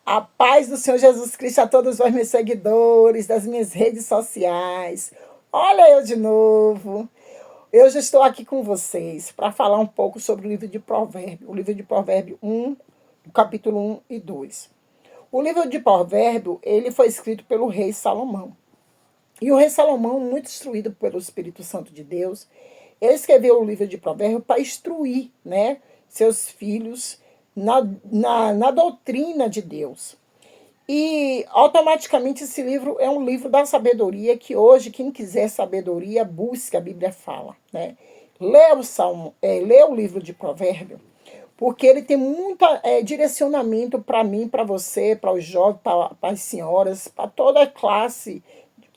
A paz do Senhor Jesus Cristo a todos os meus seguidores das minhas redes sociais. Olha eu de novo. Eu já estou aqui com vocês para falar um pouco sobre o livro de Provérbios. O livro de Provérbios 1, capítulo 1 e 2. O livro de Provérbios, ele foi escrito pelo rei Salomão. E o rei Salomão, muito instruído pelo Espírito Santo de Deus, ele escreveu o livro de Provérbios para instruir, né, seus filhos na doutrina de Deus. E automaticamente esse livro é um livro da sabedoria que hoje quem quiser sabedoria busca, a Bíblia fala, né? Lê o livro de Provérbios, porque ele tem muito direcionamento para mim, para você, para os jovens, para as senhoras, para toda a classe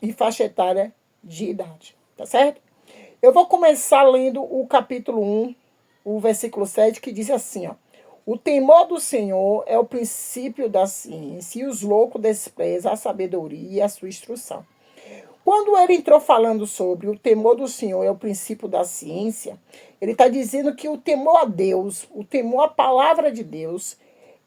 e faixa etária de idade, tá certo? Eu vou começar lendo o capítulo 1, o versículo 7, que diz assim, ó: o temor do Senhor é o princípio da ciência, e os loucos desprezam a sabedoria e a sua instrução. Quando ele entrou falando sobre o temor do Senhor é o princípio da ciência, ele está dizendo que o temor a Deus, o temor à palavra de Deus,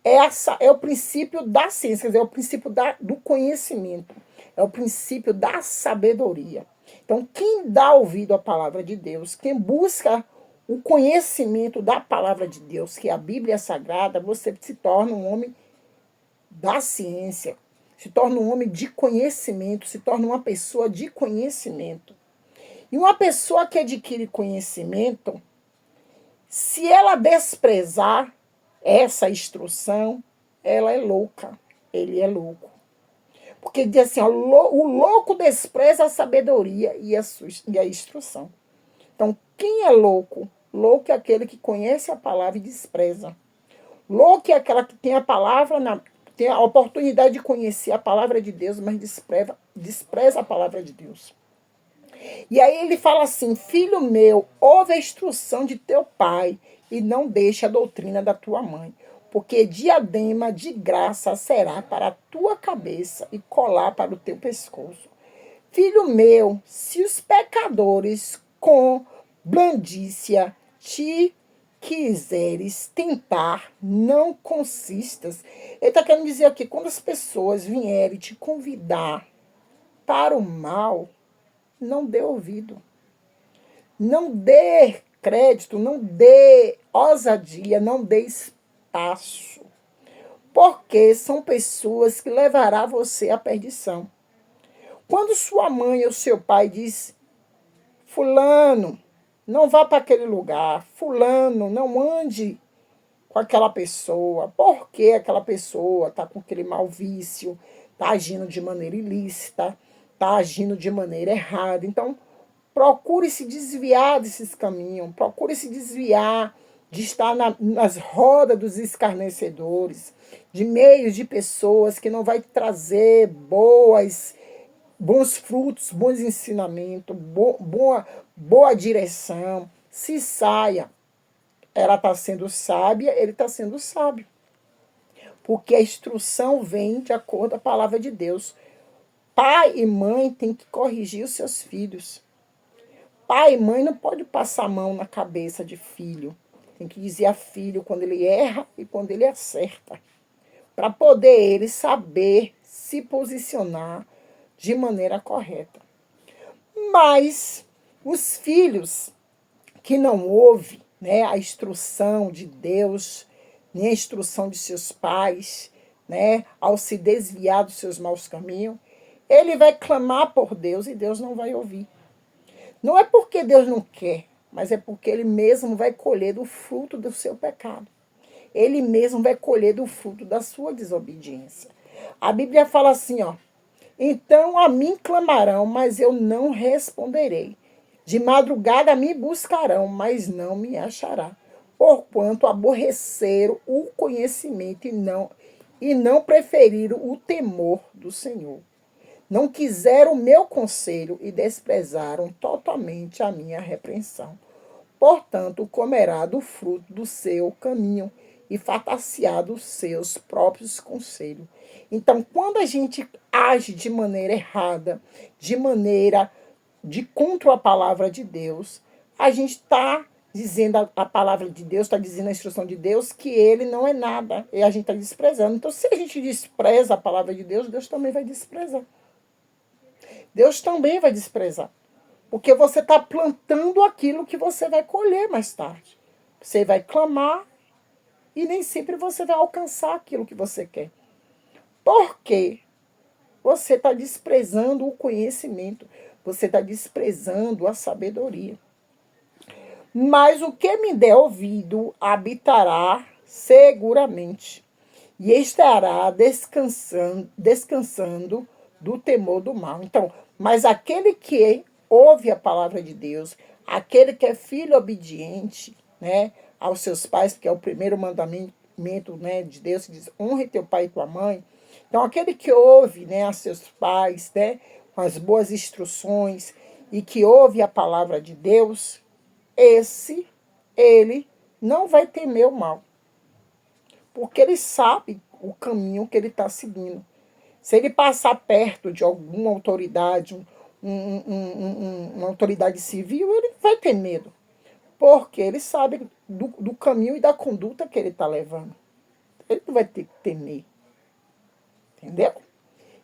é o princípio da ciência, quer dizer, é o princípio do conhecimento, é o princípio da sabedoria. Então, quem dá ouvido à palavra de Deus, quem busca o conhecimento da palavra de Deus, que é a Bíblia Sagrada, você se torna um homem da ciência, se torna um homem de conhecimento, se torna uma pessoa de conhecimento. E uma pessoa que adquire conhecimento, se ela desprezar essa instrução, ela é louca, ele é louco. Porque diz assim, ó, o louco despreza a sabedoria e a instrução. Então, quem é louco? Louco é aquele que conhece a palavra e despreza. Louco é aquela que tem a palavra, tem a oportunidade de conhecer a palavra de Deus, mas despreza a palavra de Deus. E aí ele fala assim: filho meu, ouve a instrução de teu pai e não deixe a doutrina da tua mãe, porque diadema de graça será para a tua cabeça e colar para o teu pescoço. Filho meu, se os pecadores com blandícia te quiseres tentar, não consistas. Ele está querendo dizer aqui, quando as pessoas vierem te convidar para o mal, não dê ouvido. Não dê crédito, não dê ousadia, não dê espaço. Porque são pessoas que levará você à perdição. Quando sua mãe ou seu pai diz: fulano, não vá para aquele lugar, fulano, não ande com aquela pessoa, porque aquela pessoa está com aquele mau vício, está agindo de maneira ilícita, está agindo de maneira errada. Então, procure se desviar desses caminhos, procure se desviar de estar nas rodas dos escarnecedores, de meios de pessoas que não vai trazer bons frutos, bons ensinamentos, boa direção. Se saia. Ela está sendo sábia, ele está sendo sábio. Porque a instrução vem de acordo com a palavra de Deus. Pai e mãe têm que corrigir os seus filhos. Pai e mãe não pode passar a mão na cabeça de filho. Tem que dizer a filho quando ele erra e quando ele acerta. Para poder ele saber se posicionar de maneira correta. Mas os filhos que não ouvem, né, a instrução de Deus, nem a instrução de seus pais, né, ao se desviar dos seus maus caminhos, ele vai clamar por Deus e Deus não vai ouvir. Não é porque Deus não quer, mas é porque ele mesmo vai colher do fruto do seu pecado. Ele mesmo vai colher do fruto da sua desobediência. A Bíblia fala assim, ó: então a mim clamarão, mas eu não responderei. De madrugada me buscarão, mas não me achará. Porquanto aborreceram o conhecimento e não preferiram o temor do Senhor. Não quiseram o meu conselho e desprezaram totalmente a minha repreensão. Portanto, comerá do fruto do seu caminho e fartar-se-á dos seus próprios conselhos. Então, quando a gente age de maneira errada, de maneira de contra a palavra de Deus, a gente está dizendo a palavra de Deus, está dizendo a instrução de Deus, que ele não é nada. E a gente está desprezando. Então, se a gente despreza a palavra de Deus, Deus também vai desprezar. Deus também vai desprezar. Porque você está plantando aquilo que você vai colher mais tarde. Você vai clamar e nem sempre você vai alcançar aquilo que você quer. Por quê? Você está desprezando o conhecimento. Você está desprezando a sabedoria. Mas o que me der ouvido habitará seguramente e estará descansando do temor do mal. Então, mas aquele que ouve a palavra de Deus, aquele que é filho obediente, né, aos seus pais, porque é o primeiro mandamento, né, de Deus, que diz: honre teu pai e tua mãe. Então, aquele que ouve, né, a seus pais, né, com as boas instruções e que ouve a palavra de Deus, ele não vai temer o mal. Porque ele sabe o caminho que ele está seguindo. Se ele passar perto de alguma autoridade, uma autoridade civil, ele vai ter medo. Porque ele sabe do caminho e da conduta que ele está levando. Ele não vai ter que temer. Entendeu?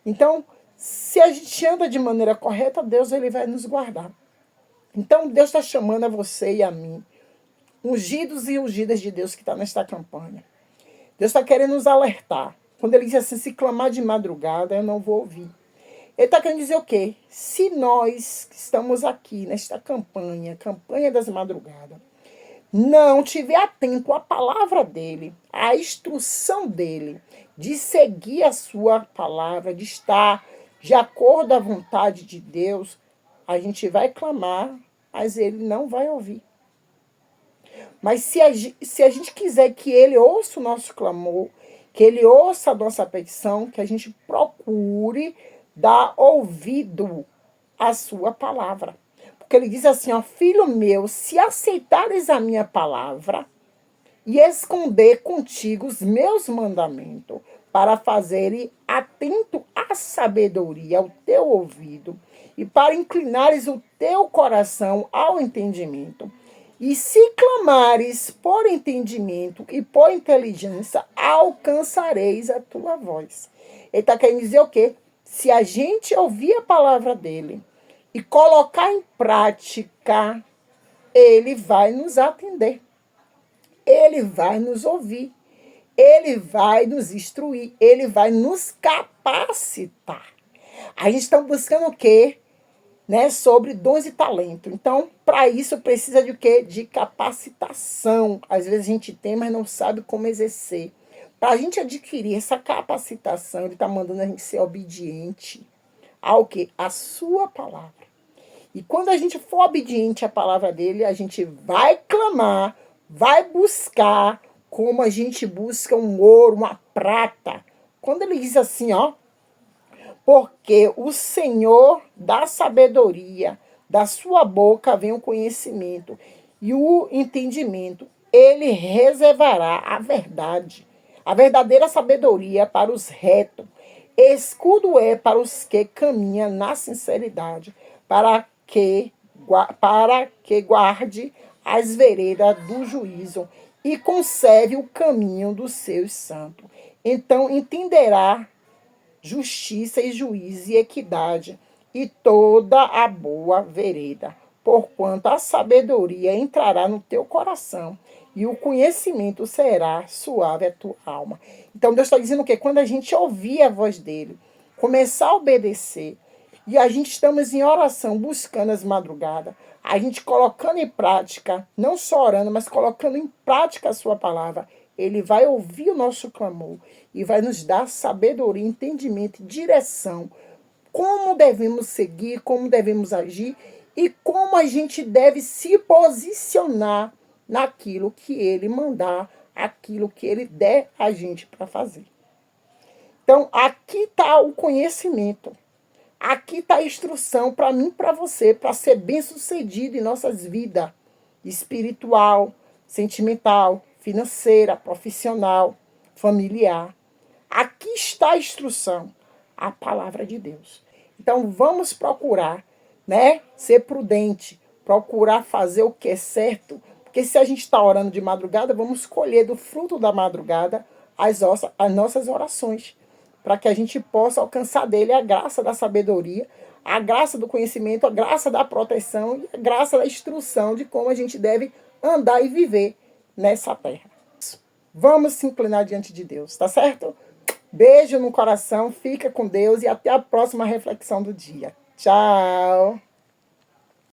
Então, se a gente anda de maneira correta, Deus ele vai nos guardar. Então, Deus está chamando a você e a mim, ungidos e ungidas de Deus que está nesta campanha. Deus está querendo nos alertar. Quando ele diz assim: se clamar de madrugada, eu não vou ouvir. Ele está querendo dizer o quê? Se nós que estamos aqui nesta campanha das madrugadas, não estiver atento à palavra dele, à instrução dele, de seguir a sua palavra, de estar de acordo à vontade de Deus, a gente vai clamar, mas ele não vai ouvir. Mas se a gente quiser que ele ouça o nosso clamor, que ele ouça a nossa petição, que a gente procure dar ouvido à sua palavra. Porque ele diz assim: ó, filho meu, se aceitares a minha palavra e esconder contigo os meus mandamentos, para fazeres atento à sabedoria, ao teu ouvido, e para inclinares o teu coração ao entendimento, e se clamares por entendimento e por inteligência, alcançareis a tua voz. Ele está querendo dizer o quê? Se a gente ouvir a palavra dele e colocar em prática, ele vai nos atender. Ele vai nos ouvir. Ele vai nos instruir. Ele vai nos capacitar. A gente está buscando o quê? Né, sobre dons e talento. Então, para isso, precisa de o quê? De capacitação. Às vezes a gente tem, mas não sabe como exercer. Para a gente adquirir essa capacitação, ele está mandando a gente ser obediente ao quê? A sua palavra. E quando a gente for obediente à palavra dele, a gente vai clamar, vai buscar, como a gente busca um ouro, uma prata. Quando ele diz assim, ó: porque o Senhor dá sabedoria, da sua boca vem o conhecimento e o entendimento. Ele reservará a verdade, a verdadeira sabedoria para os retos. Escudo é para os que caminham na sinceridade, para que guarde as veredas do juízo e conserve o caminho dos seus santos. Então entenderá justiça e juízo e equidade, e toda a boa vereda, porquanto a sabedoria entrará no teu coração, e o conhecimento será suave a tua alma. Então Deus está dizendo que quando a gente ouvir a voz dele, começar a obedecer, e a gente estamos em oração, buscando as madrugadas, a gente colocando em prática, não só orando, mas colocando em prática a sua palavra, ele vai ouvir o nosso clamor e vai nos dar sabedoria, entendimento e direção. Como devemos seguir, como devemos agir e como a gente deve se posicionar naquilo que ele mandar, aquilo que ele der a gente para fazer. Então, aqui está o conhecimento. Aqui está a instrução para mim e para você, para ser bem-sucedido em nossas vidas espiritual, sentimental, financeira, profissional, familiar. Aqui está a instrução, a palavra de Deus. Então vamos procurar, né, ser prudente, procurar fazer o que é certo, Porque se a gente está orando de madrugada, vamos colher do fruto da madrugada as nossas orações, para que a gente possa alcançar dele a graça da sabedoria, a graça do conhecimento, a graça da proteção e a graça da instrução de como a gente deve andar e viver nessa terra. Vamos se inclinar diante de Deus, tá certo? Beijo no coração, fica com Deus e até a próxima reflexão do dia. Tchau!